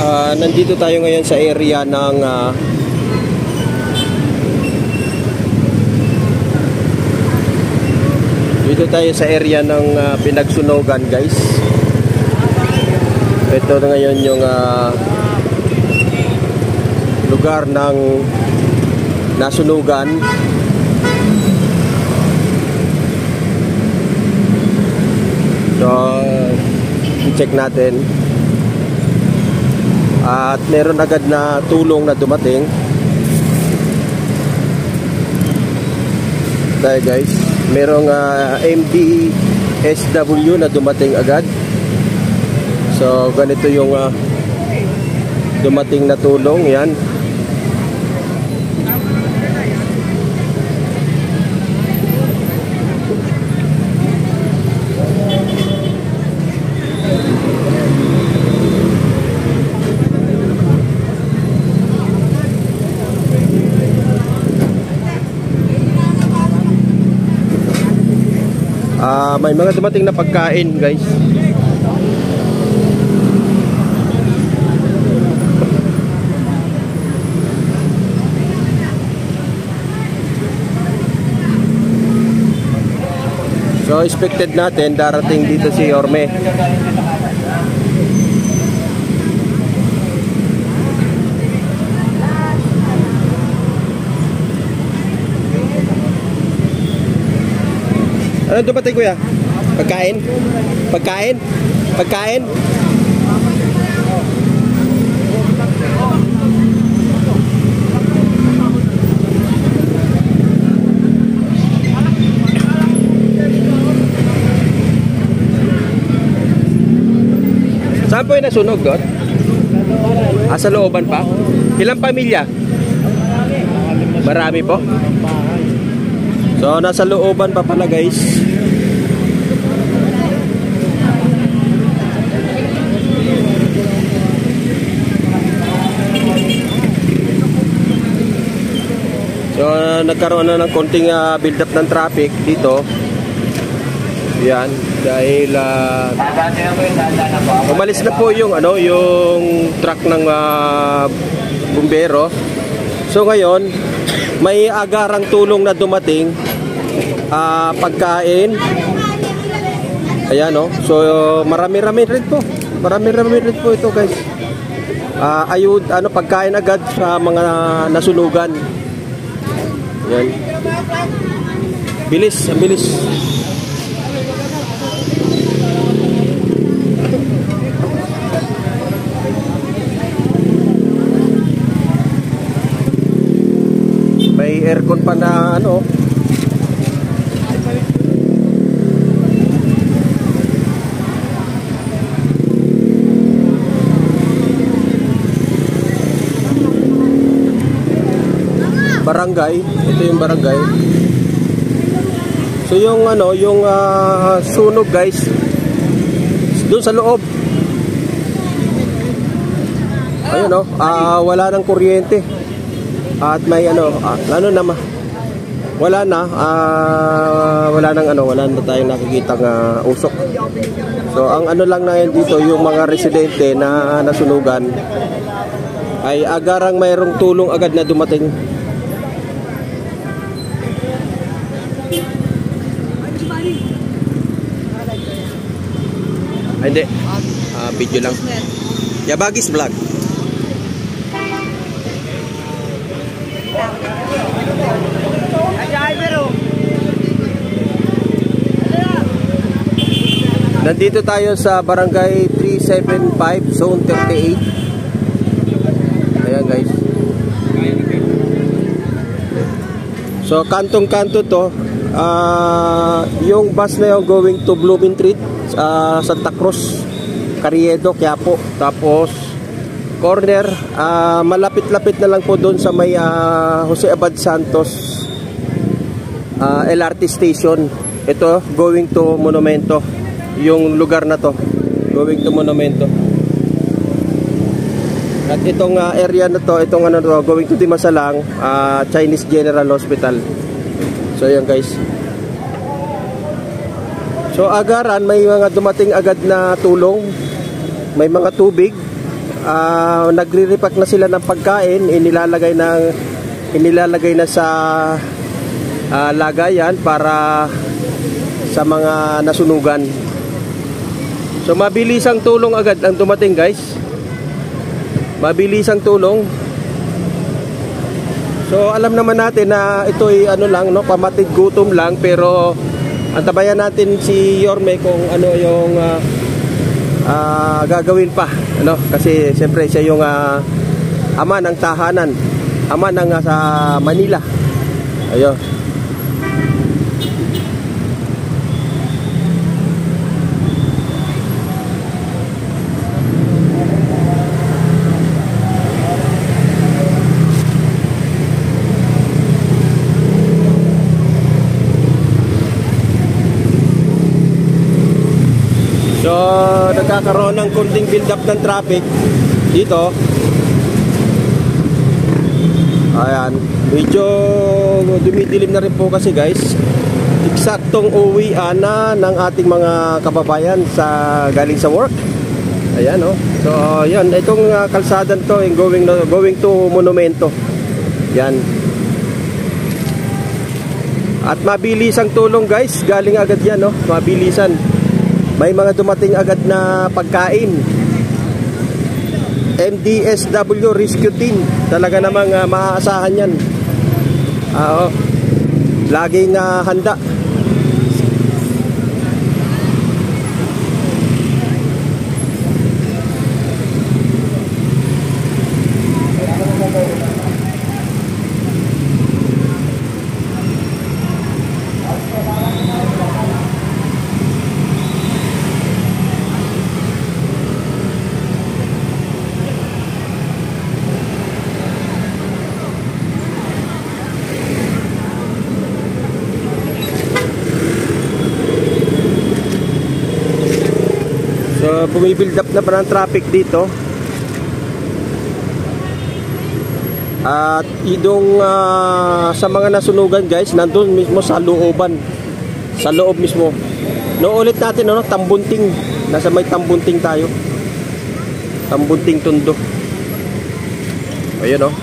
Nandito tayo ngayon sa area ng dito tayo sa area ng pinagsunugan, guys. Ito na ngayon yung lugar ng nasunugan. So, i-check natin. At meron agad na tulong na dumating. Dahil guys, merong MDSW na dumating agad. So, ganito yung dumating na tulong. Yan. May mga dumating na pagkain, guys. So expected natin darating dito si Yorme. Ano dumating, kuya? Pagkain? Pagkain? Pagkain? Saan po yung nasunog doon? Sa looban pa? Ilang pamilya? Marami po? So, nasa looban pa pala, guys. So, nagkaroon na ng konting build up ng traffic dito. Yan, dahil umalis na po yung yung truck ng bumbero. So ngayon, may agarang tulong na dumating, pagkain. Ayan, oh. So marami-rami rin po. Marami-rami rin po ito, guys. Pagkain agad sa mga nasunugan. Yan. Bilis, ang bilis. May aircon pa na barangay. Ito yung barangay. So yung sunog, guys, doon sa loob. Ayun, wala nang kuryente. At may wala na tayong nakikitang usok. So ang lang na yan dito, yung mga residente na nasunugan, ay agarang mayroong tulong agad na dumating. Hindi, video lang. Yabagis vlog. Nandito tayo sa Barangay 375, Zone 38. Ayan, guys. So kantong-kanto to. Yung bus na yung going to Blooming Treat, Santa Cruz, Carriedo, Quiapo. Tapos corner, malapit-lapit na lang po doon sa may Jose Abad Santos LRT station. Ito going to Monumento. Yung lugar na to going to Monumento. At itong area na to, going to Dimasalang, Chinese General Hospital. So ayan, guys. So agaran, may mga dumating agad na tulong. May mga tubig, nagre-repack na sila ng pagkain, inilalagay na sa lagayan para sa mga nasunugan. So mabilisang tulong agad ang dumating, guys. Mabilisang tulong. So alam naman natin na ito ay ano lang, no, pamatid gutom lang, pero antabayan natin si Yorme kung ano yung gagawin pa, ano, kasi siyempre siya yung ama ng tahanan, ama ng sa Manila. Ayun. So, nagkakaroon ng kunting build up ng traffic dito. Ayan, medyo dumidilim na rin po kasi, guys. Eksaktong uwian na ng ating mga kababayan galing sa work. Ayan, oh. So, yan, itong kalsadan to going to Monumento. Yan. At mabilis ang tulong, guys. Galing agad yan, oh. Mabilisan. May mga dumating agad na pagkain. MDSW Rescue Team. Talaga namang maaasahan yan. Laging handa. So, bumibuild up na pa ng traffic dito. At idong sa mga nasunugan, guys, nandun mismo sa looban. Sa loob mismo. No, ulit natin, ano, Tambunting. Nasa may Tambunting tayo. Tambunting Tondo. Ayun, oh.